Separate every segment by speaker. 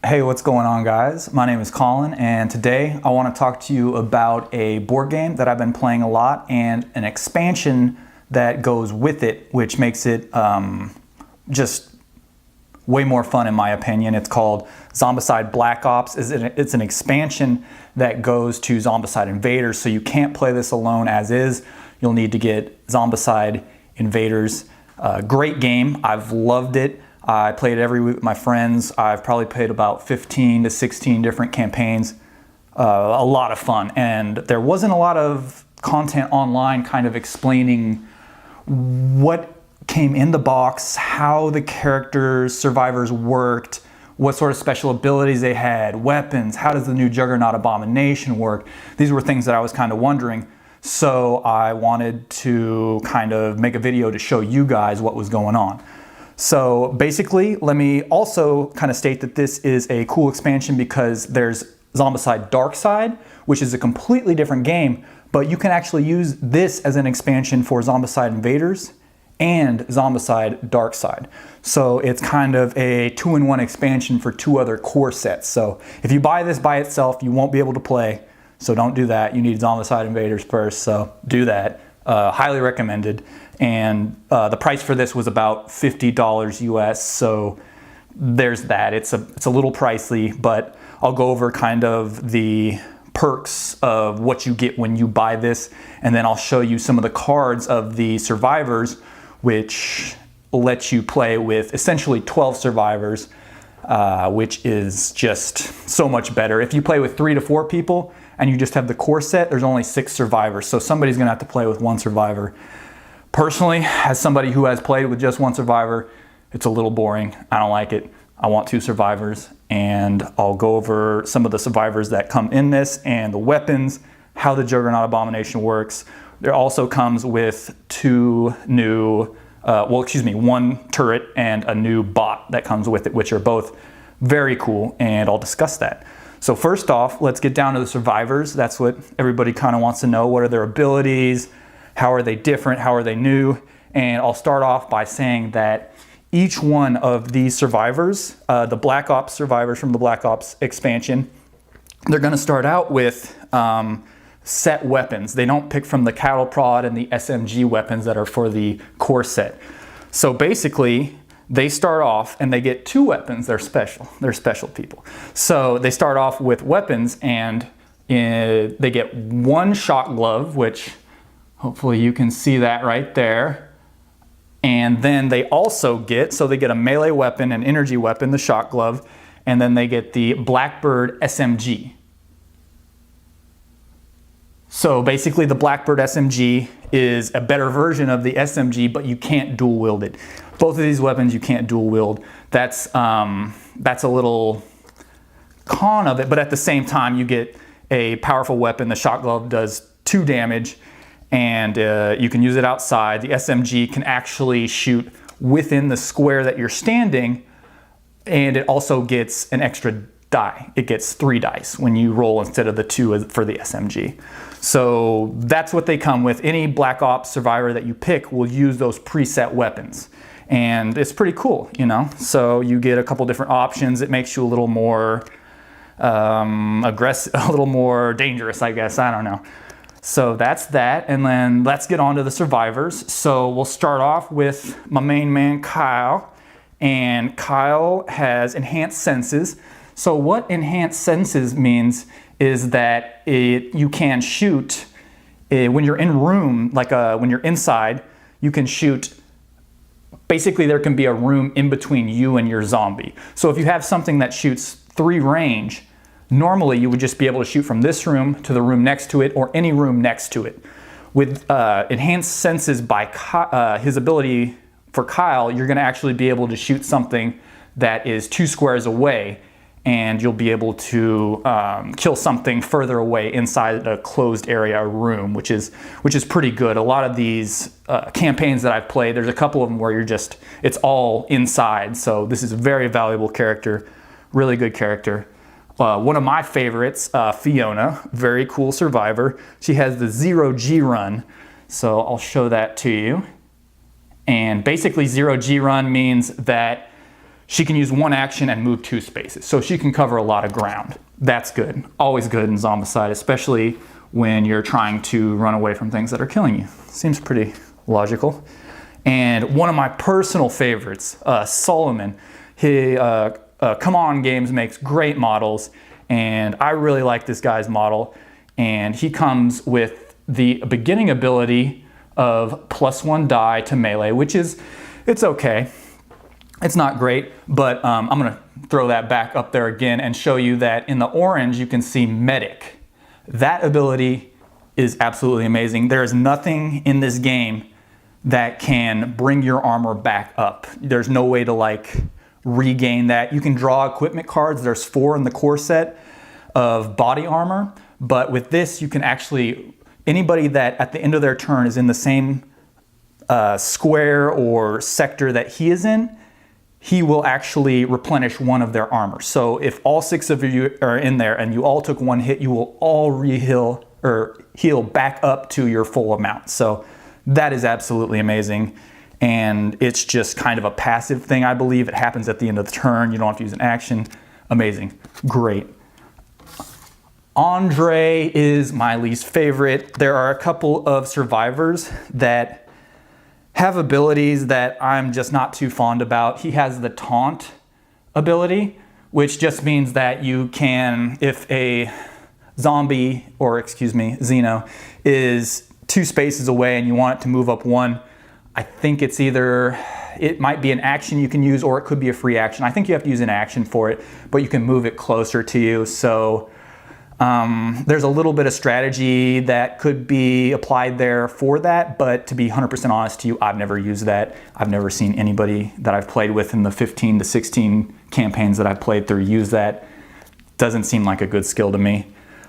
Speaker 1: Hey, what's going on, guys? My name is Colin, and today I want to talk to you about a board game that I've been playing a lot and an expansion that goes with it, which makes it just way more fun in my opinion. It's called Zombicide Black Ops. It's an expansion that goes to Zombicide Invaders, so you can't play this alone as is. You'll need to get Zombicide Invaders. Great game. I've loved it. I played it every week with my friends. I've probably played about 15 to 16 different campaigns. A lot of fun. And there wasn't a lot of content online kind of explaining what came in the box, how the characters, survivors worked, what sort of special abilities they had, weapons, how does the new Juggernaut Abomination work. These were things that I was kind of wondering. So I wanted to kind of make a video to show you guys what was going on. So basically, let me also kind of state that this is a cool expansion because there's Zombicide Darkside, which is a completely different game, but you can actually use this as an expansion for Zombicide Invaders and Zombicide Darkside. So it's kind of a two-in-one expansion for two other core sets. So if you buy this by itself, you won't be able to play. So don't do that. You need Zombicide Invaders first, so do that. Highly recommended. And the price for this was about $50 US, so there's that. It's a little pricey, but I'll go over kind of the perks of what you get when you buy this, and then I'll show you some of the cards of the survivors, which lets you play with essentially 12 survivors, which is just so much better. If you play with 3 to 4 people and you just have the core set, there's only 6 survivors, so somebody's gonna have to play with 1 survivor. Personally, as somebody who has played with just 1 survivor, it's a little boring. I don't like it. I want 2 survivors, and I'll go over some of the survivors that come in this and the weapons, how the Juggernaut Abomination works. There also comes with 2 new, 1 turret and a new bot that comes with it, which are both very cool, and I'll discuss that. So first off, let's get down to the survivors. That's what everybody kind of wants to know. What are their abilities? How are they different? How are they new? And I'll start off by saying that each one of these survivors, the Black Ops survivors from the Black Ops expansion, they're gonna start out with set weapons. They don't pick from the cattle prod and the SMG weapons that are for the core set. So basically, they start off and they get 2 weapons. They're special. They're special people. So they start off with weapons, and they get 1 shot glove, which hopefully you can see that right there. And then they also get, so they get a melee weapon, an energy weapon, the shot glove, and then they get the Blackbird SMG. So basically the Blackbird SMG is a better version of the SMG, but you can't dual wield it. Both of these weapons you can't dual wield. That's a little con of it, but at the same time you get a powerful weapon. The shot glove does 2 damage, and you can use it outside. The SMG can actually shoot within the square that you're standing, and it also gets an extra die. It gets 3 dice when you roll instead of the 2 for the SMG. So that's what they come with. Any Black Ops survivor that you pick will use those preset weapons, and it's pretty cool, you know? So you get a couple different options. It makes you a little more aggressive, a little more dangerous, I guess. I don't know. So that's that, and then let's get on to the survivors. So we'll start off with my main man, Kyle, and Kyle has enhanced senses. So what enhanced senses means is that you can shoot, when you're in room, like when you're inside, you can shoot, basically there can be a room in between you and your zombie. So if you have something that shoots 3 range, normally you would just be able to shoot from this room to the room next to it, or any room next to it. With enhanced senses by his ability for Kyle, you're gonna actually be able to shoot something that is 2 squares away, and you'll be able to kill something further away inside a closed area, a room, which is pretty good. A lot of these campaigns that I've played, there's a couple of them where it's all inside, so this is a very valuable character, really good character. One of my favorites, Fiona, very cool survivor. She has the 0G run, so I'll show that to you. And basically 0G run means that she can use one action and move 2 spaces. So she can cover a lot of ground. That's good. Always good in Zombicide, especially when you're trying to run away from things that are killing you. Seems pretty logical. And one of my personal favorites, Solomon. He, Come On Games makes great models, and I really like this guy's model. And he comes with the beginning ability of +1 die to melee, which is, it's okay. It's not great, but I'm gonna throw that back up there again and show you that in the orange you can see Medic. That ability is absolutely amazing. There is nothing in this game that can bring your armor back up. There's no way to like regain that. You can draw equipment cards. There's 4 in the core set of body armor, but with this you can actually, anybody that at the end of their turn is in the same square or sector that he is in, he will actually replenish 1 of their armor. So if all 6 of you are in there and you all took 1 hit, you will all re-heal or heal back up to your full amount. So that is absolutely amazing. And it's just kind of a passive thing, I believe. It happens at the end of the turn. You don't have to use an action. Amazing. Great. Andre is my least favorite. There are a couple of survivors that have abilities that I'm just not too fond about. He has the taunt ability, which just means that you can, if a zombie, or excuse me, Xeno, is 2 spaces away and you want it to move up 1, I think it's either, it might be an action you can use or it could be a free action. I think you have to use an action for it, but you can move it closer to you. So there's a little bit of strategy that could be applied there for that, but to be 100% honest to you, I've never used that. I've never seen anybody that I've played with in the 15 to 16 campaigns that I've played through use that. Doesn't seem like a good skill to me.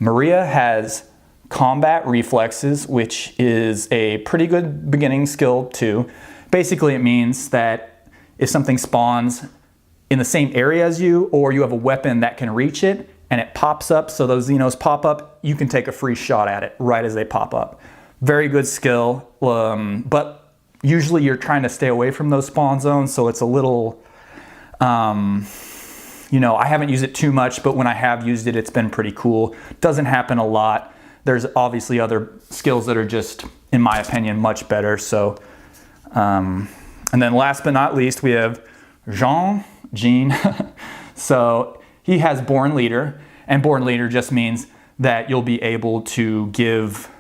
Speaker 1: Maria has combat reflexes, which is a pretty good beginning skill too. Basically it means that if something spawns in the same area as you, or you have a weapon that can reach it, and it pops up, so those Xenos pop up, you can take a free shot at it right as they pop up. Very good skill, but usually you're trying to stay away from those spawn zones, so it's a little, you know, I haven't used it too much, but when I have used it, it's been pretty cool. Doesn't happen a lot. There's obviously other skills that are just, in my opinion, much better. So, and then last but not least, we have Jean. So he has Born Leader, and Born Leader just means that you'll be able to give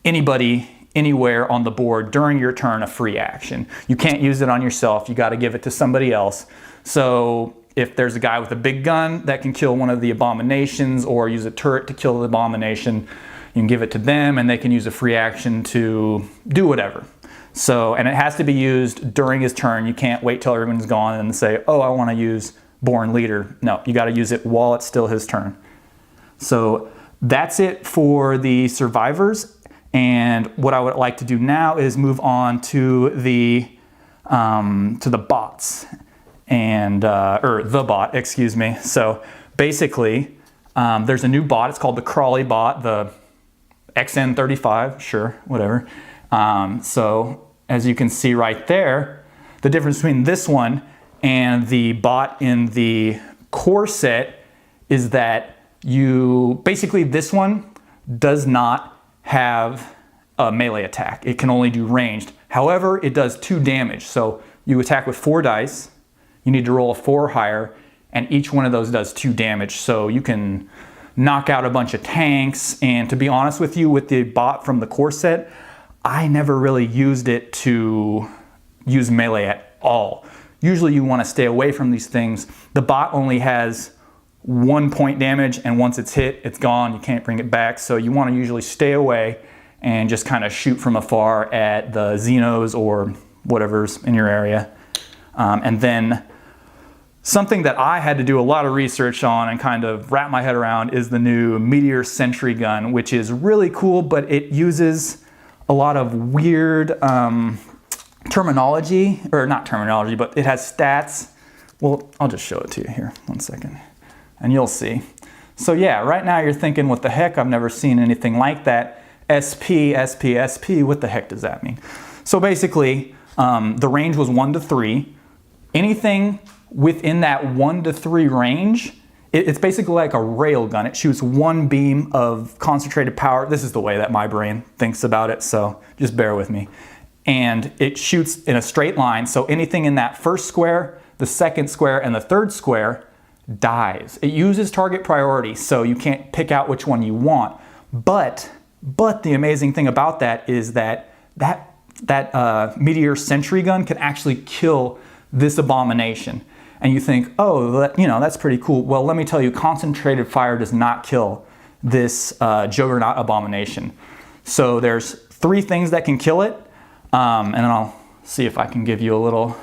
Speaker 1: anybody anywhere on the board during your turn a free action. You can't use it on yourself. You got to give it to somebody else. So if there's a guy with a big gun that can kill one of the abominations or use a turret to kill the abomination, you can give it to them and they can use a free action to do whatever. So, and it has to be used during his turn. You can't wait till everyone's gone and say, oh, I want to use Born Leader. No, you got to use it while it's still his turn. So that's it for the survivors. And what I would like to do now is move on to the bots and or the bot, excuse me. So basically, there's a new bot. It's called the Crawley bot, the XN35. Sure, whatever. So as you can see right there, the difference between this one and the bot in the core set is that basically this one does not have a melee attack. It can only do ranged. However, it does 2 damage. So you attack with 4 dice, you need to roll a 4 or higher, and each one of those does 2 damage. So you can knock out a bunch of tanks, and to be honest with you, with the bot from the core set, I never really used it to use melee at all. Usually you want to stay away from these things. The bot only has 1 point damage, and once it's hit, it's gone. You can't bring it back. So you want to usually stay away and just kind of shoot from afar at the Xenos or whatever's in your area. And then something that I had to do a lot of research on and kind of wrap my head around is the new Meteor Sentry Gun, which is really cool, but it uses a lot of weird terminology, or not terminology, but it has stats. Well, I'll just show it to you here, 1 second, and you'll see. So yeah, right now you're thinking, what the heck? I've never seen anything like that. SP, SP, SP, what the heck does that mean? So basically, the range was 1 to 3. Anything within that 1 to 3 range, it's basically like a rail gun. It shoots one beam of concentrated power. This is the way that my brain thinks about it, so just bear with me. And it shoots in a straight line, so anything in that first square, the second square, and the third square dies. It uses target priority, so you can't pick out which one you want. But the amazing thing about that is that Meteor Sentry Gun can actually kill this abomination. And you think, oh, that's pretty cool. Well, let me tell you, concentrated fire does not kill this Juggernaut Abomination. So there's 3 things that can kill it, and then I'll see if I can give you a little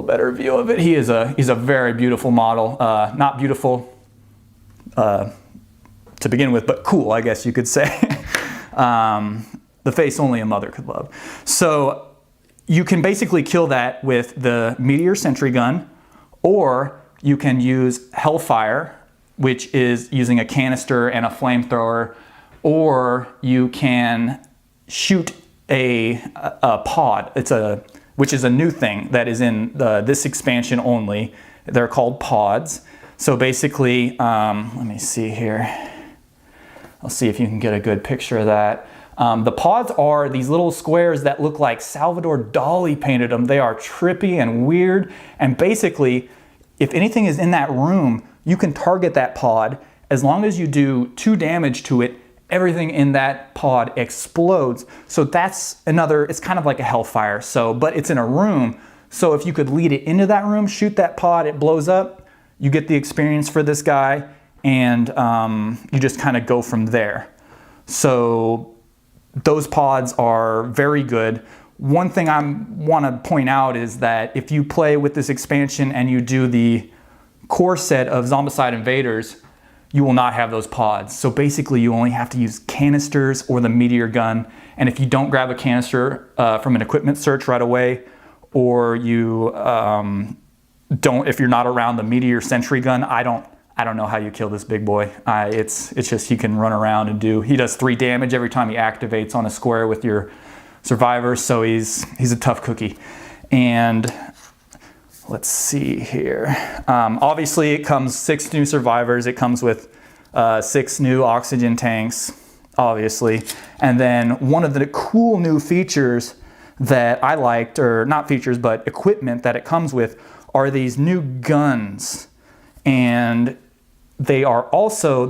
Speaker 1: better view of it. He's a very beautiful model. Not beautiful to begin with, but cool, I guess you could say. The face only a mother could love. So you can basically kill that with the Meteor Sentry Gun, or you can use Hellfire, which is using a canister and a flamethrower, or you can shoot a pod. Which is a new thing that is in this expansion only. They're called pods. So basically, let me see here. I'll see if you can get a good picture of that. The pods are these little squares that look like Salvador Dali painted them. They are trippy and weird. And basically, if anything is in that room, you can target that pod. As long as you do 2 damage to it, everything in that pod explodes. So that's it's kind of like a Hellfire. But it's in a room. So if you could lead it into that room, shoot that pod, it blows up, you get the experience for this guy, and you just kind of go from there. So those pods are very good. One thing I want to point out is that if you play with this expansion and you do the core set of Zombicide Invaders, you will not have those pods. So basically you only have to use canisters or the Meteor Gun. And if you don't grab a canister from an equipment search right away, or you if you're not around the Meteor Sentry Gun, I don't know how you kill this big boy. It's just he can run around and he does 3 damage every time he activates on a square with your survivors, so he's a tough cookie. And let's see here. Obviously it comes 6 new survivors. It comes with 6 new oxygen tanks, obviously. And then one of the cool new features that I liked, or not features, but equipment that it comes with, are these new guns. And they're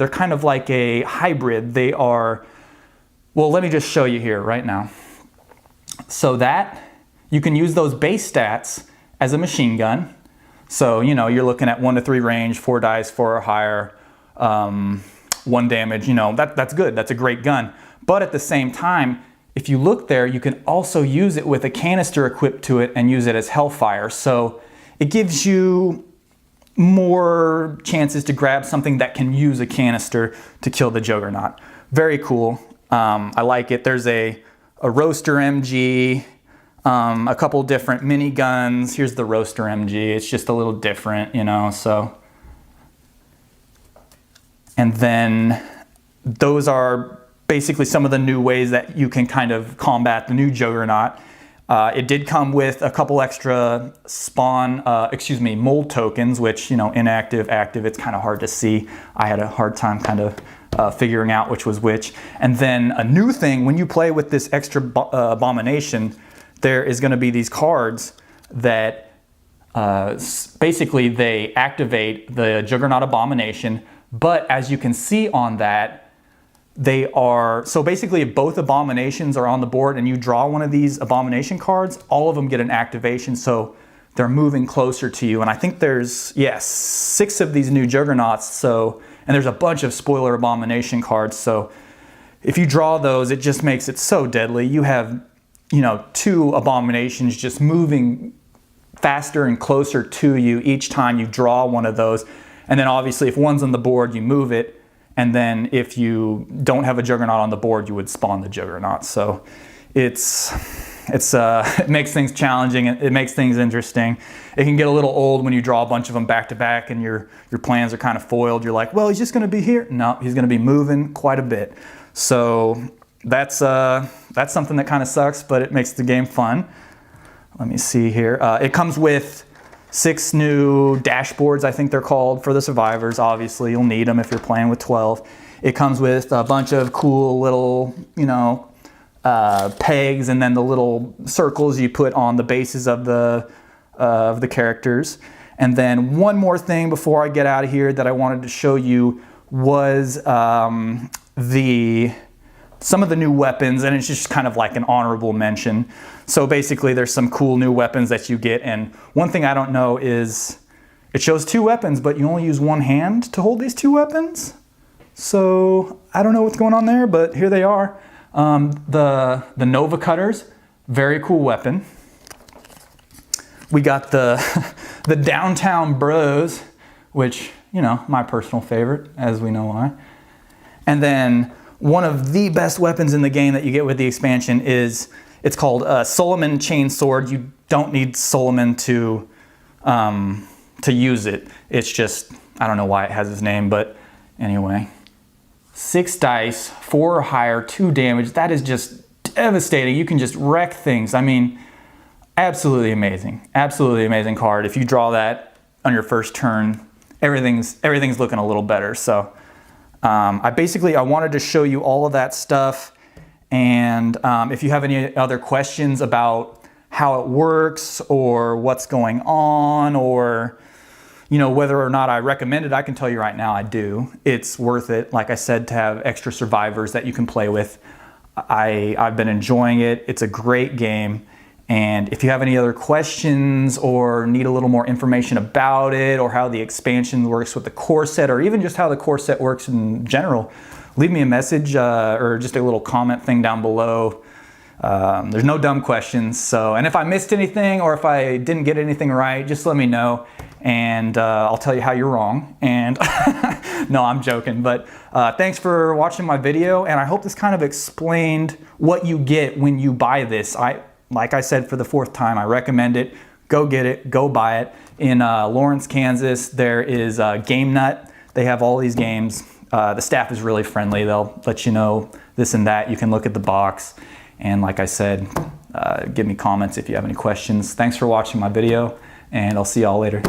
Speaker 1: kind of like a hybrid. Well, let me just show you here right now. So that, you can use those base stats as a machine gun. So, you're looking at 1 to 3 range, 4 dice, 4 or higher, 1 damage, that's good. That's a great gun. But at the same time, if you look there, you can also use it with a canister equipped to it and use it as Hellfire. So it gives you more chances to grab something that can use a canister to kill the Juggernaut. Very cool. I like it. There's a roaster MG, a couple different mini guns. Here's the roaster MG. It's just a little different, so. And then those are basically some of the new ways that you can kind of combat the new Juggernaut. It did come with a couple extra mold tokens, which, inactive, active, it's kind of hard to see. I had a hard time kind of figuring out which was which. And then a new thing, when you play with this extra abomination, there is going to be these cards that basically they activate the Juggernaut Abomination, but as you can see on that, so basically if both abominations are on the board and you draw one of these abomination cards, all of them get an activation, so they're moving closer to you. And I think there's, 6 of these new Juggernauts, and there's a bunch of spoiler abomination cards, so if you draw those, it just makes it so deadly. You have, 2 abominations just moving faster and closer to you each time you draw one of those. And then obviously if one's on the board, you move it. And then if you don't have a Juggernaut on the board, you would spawn the Juggernaut. So it makes things challenging. It makes things interesting. It can get a little old when you draw a bunch of them back to back and your plans are kind of foiled. You're like, well, he's just going to be here. No, he's going to be moving quite a bit. So that's something that kind of sucks, but it makes the game fun. Let me see here. It comes with 6 new dashboards, I think they're called, for the survivors. Obviously, you'll need them if you're playing with 12. It comes with a bunch of cool little, pegs, and then the little circles you put on the bases of the characters. And then one more thing before I get out of here that I wanted to show you was some of the new weapons, and it's just kind of like an honorable mention. So basically there's some cool new weapons that you get, and one thing I don't know is it shows 2 weapons, but you only use one hand to hold these 2 weapons. So I don't know what's going on there, but here they are. The Nova Cutters, very cool weapon. We got the Downtown Bros, which, my personal favorite, as we know why. And then one of the best weapons in the game that you get with the expansion is, it's called Solomon Chainsword. You don't need Solomon to use it. It's just, I don't know why it has his name, but anyway. 6 dice, 4 or higher, 2 damage. That is just devastating. You can just wreck things. I mean, absolutely amazing. Absolutely amazing card. If you draw that on your first turn, everything's looking a little better. So I wanted to show you all of that stuff. And if you have any other questions about how it works or what's going on, or whether or not I recommend it, I can tell you right now I do. It's worth it, like I said, to have extra survivors that you can play with. I've been enjoying it. It's a great game. And if you have any other questions or need a little more information about it, or how the expansion works with the core set, or even just how the core set works in general, leave me a message or just a little comment thing down below. There's no dumb questions. And if I missed anything or if I didn't get anything right, just let me know, and I'll tell you how you're wrong. And no, I'm joking. But thanks for watching my video, and I hope this kind of explained what you get when you buy this. Like I said for the 4th time, I recommend it. Go get it. Go buy it. In Lawrence, Kansas, there is Game Nut. They have all these games. The staff is really friendly. They'll let you know this and that. You can look at the box. And like I said, give me comments if you have any questions. Thanks for watching my video, and I'll see y'all later.